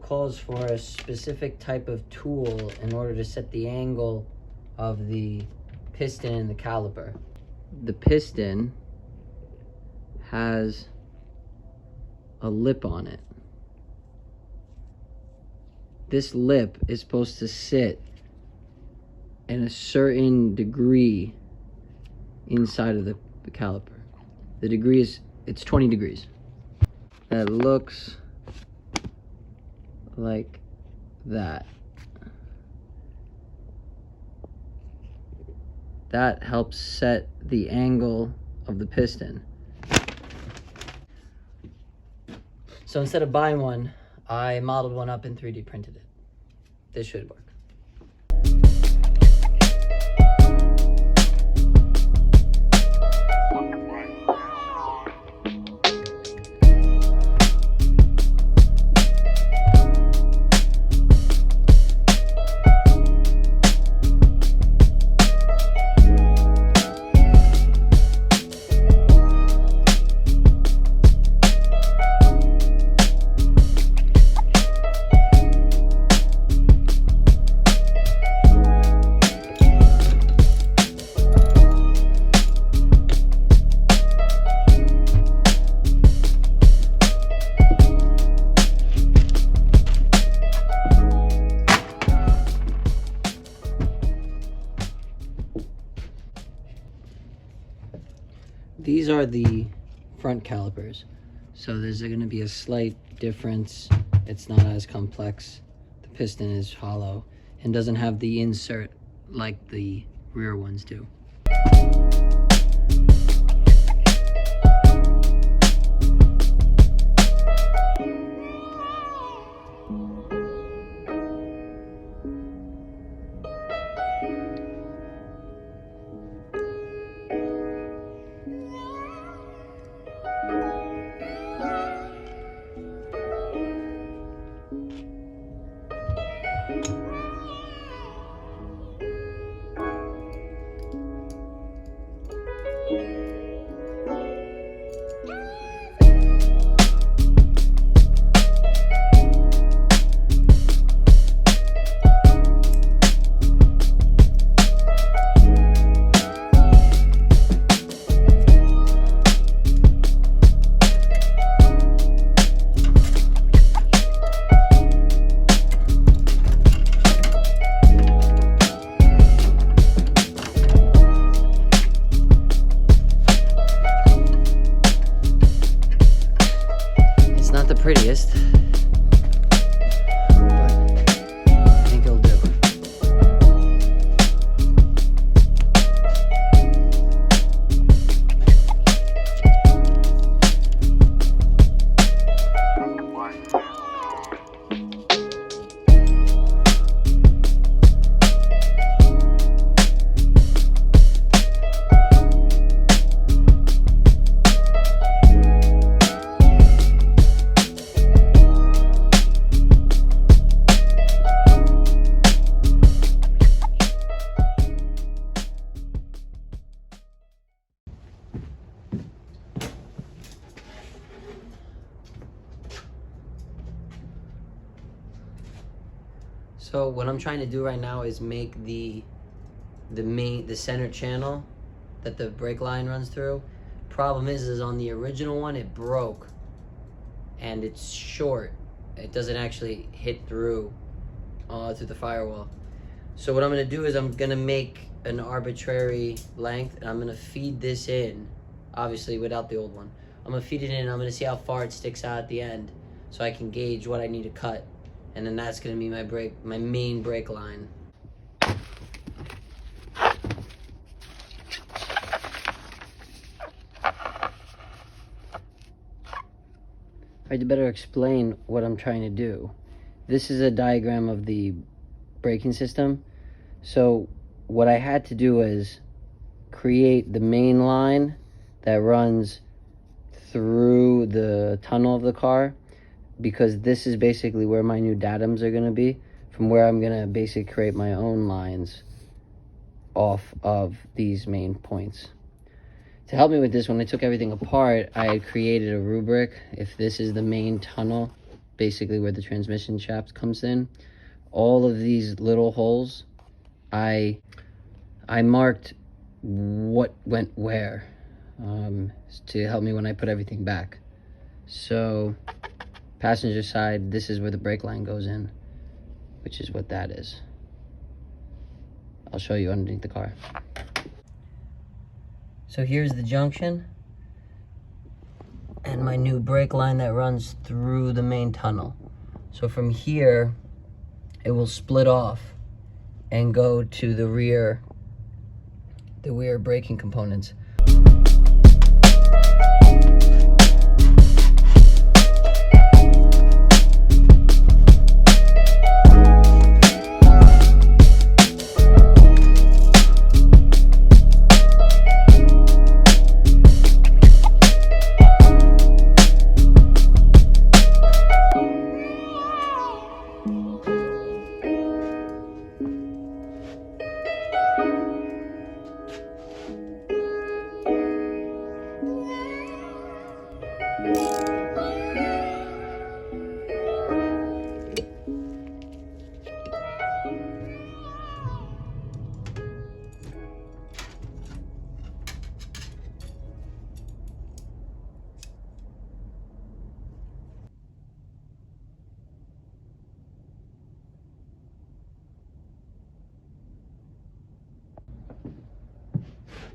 calls for a specific type of tool in order to set the angle of the piston and the caliper. The piston has a lip on it. This lip is supposed to sit in a certain degree inside of the caliper. The degree is, it's 20 degrees. That looks like that. That helps set the angle of the piston. So instead of buying one, I modeled one up and 3D printed it. This should work. These are the front calipers, so there's going to be a slight difference. It's not as complex. The piston is hollow and doesn't have the insert like the rear ones do. The prettiest, but I think it'll do. So what I'm trying to do right now is make the center channel that the brake line runs through. Problem is on the original one it broke and it's short. It doesn't actually hit through the firewall. So what I'm gonna do is I'm gonna make an arbitrary length and I'm gonna feed this in, obviously without the old one. I'm gonna feed it in and I'm gonna see how far it sticks out at the end so I can gauge what I need to cut. And then that's gonna be my main brake line. I'd better explain what I'm trying to do. This is a diagram of the braking system. So what I had to do is create the main line that runs through the tunnel of the car, because this is basically where my new datums are going to be, from where I'm going to basically create my own lines off of these main points. To help me with this, when I took everything apart, I had created a rubric. If this is the main tunnel basically where the transmission shaft comes in. All of these little holes, I marked what went where to help me when I put everything back. So passenger side, this is where the brake line goes in, which is what that is. I'll show you underneath the car. So here's the junction and my new brake line that runs through the main tunnel. So from here, it will split off and go to the rear braking components.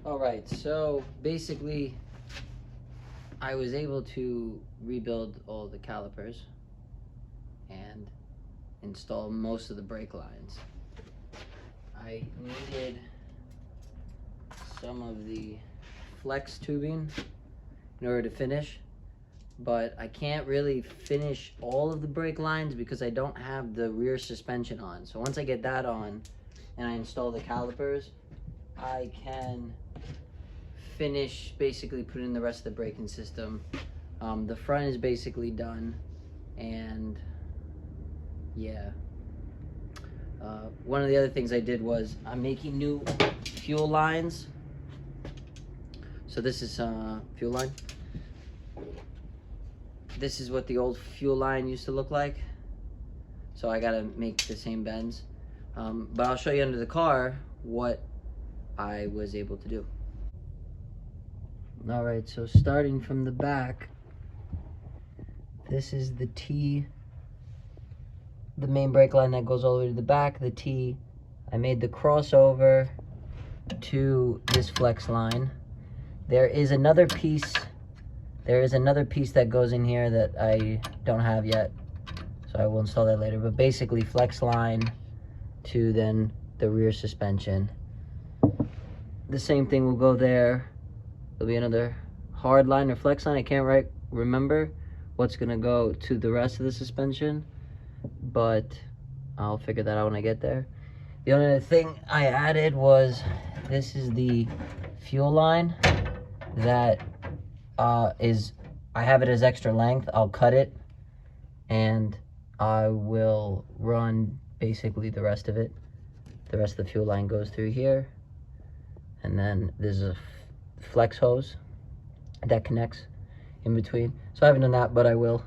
All right, so basically I was able to rebuild all the calipers and install most of the brake lines. I needed some of the flex tubing in order to finish, but I can't really finish all of the brake lines because I don't have the rear suspension on. So once I get that on and I install the calipers, I can finish basically putting in the rest of the braking system. The front is basically done, and yeah. One of the other things I did was I'm making new fuel lines. So this is fuel line. This is what the old fuel line used to look like. So I gotta make the same bends. But I'll show you under the car what I was able to do. All right, so starting from the back, this is the T, the main brake line that goes all the way to the back, the T. I made the crossover to this flex line. There is another piece that goes in here that I don't have yet, so I will install that later. But basically flex line to then the rear suspension. The same thing will go there. There'll be another hard line or flex line. I can't remember what's gonna go to the rest of the suspension, but I'll figure that out when I get there. The only other thing I added was, this is the fuel line that I have it as extra length. I'll cut it and I will run basically the rest of it. The rest of the fuel line goes through here, and then there's a flex hose that connects in between. So I haven't done that, but I will.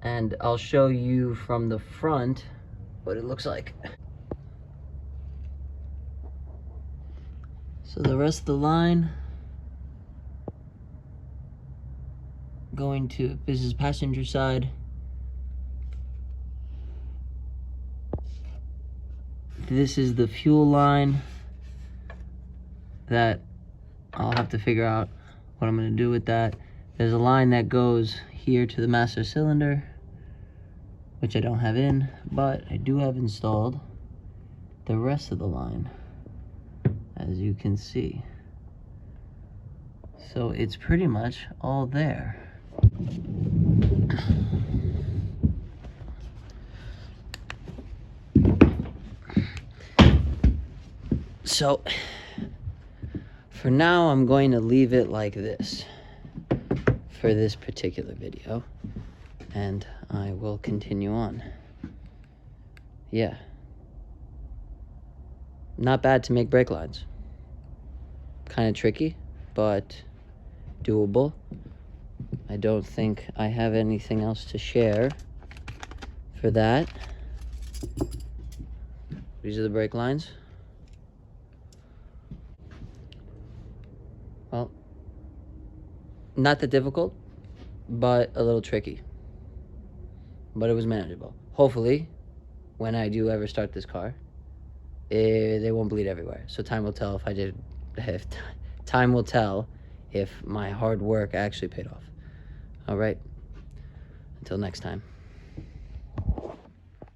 And I'll show you from the front what it looks like. So the rest of the line going to, this is passenger side. This is the fuel line that I'll have to figure out what I'm gonna do with that. There's a line that goes here to the master cylinder, which I don't have in, but I do have installed the rest of the line, as you can see. So it's pretty much all there. So for now, I'm going to leave it like this for this particular video, and I will continue on. Yeah. Not bad to make brake lines. Kind of tricky, but doable. I don't think I have anything else to share for that. These are the brake lines. Well, not that difficult, but a little tricky. But it was manageable. Hopefully, when I do ever start this car, they won't bleed everywhere. So time will tell time will tell if my hard work actually paid off. All right. Until next time.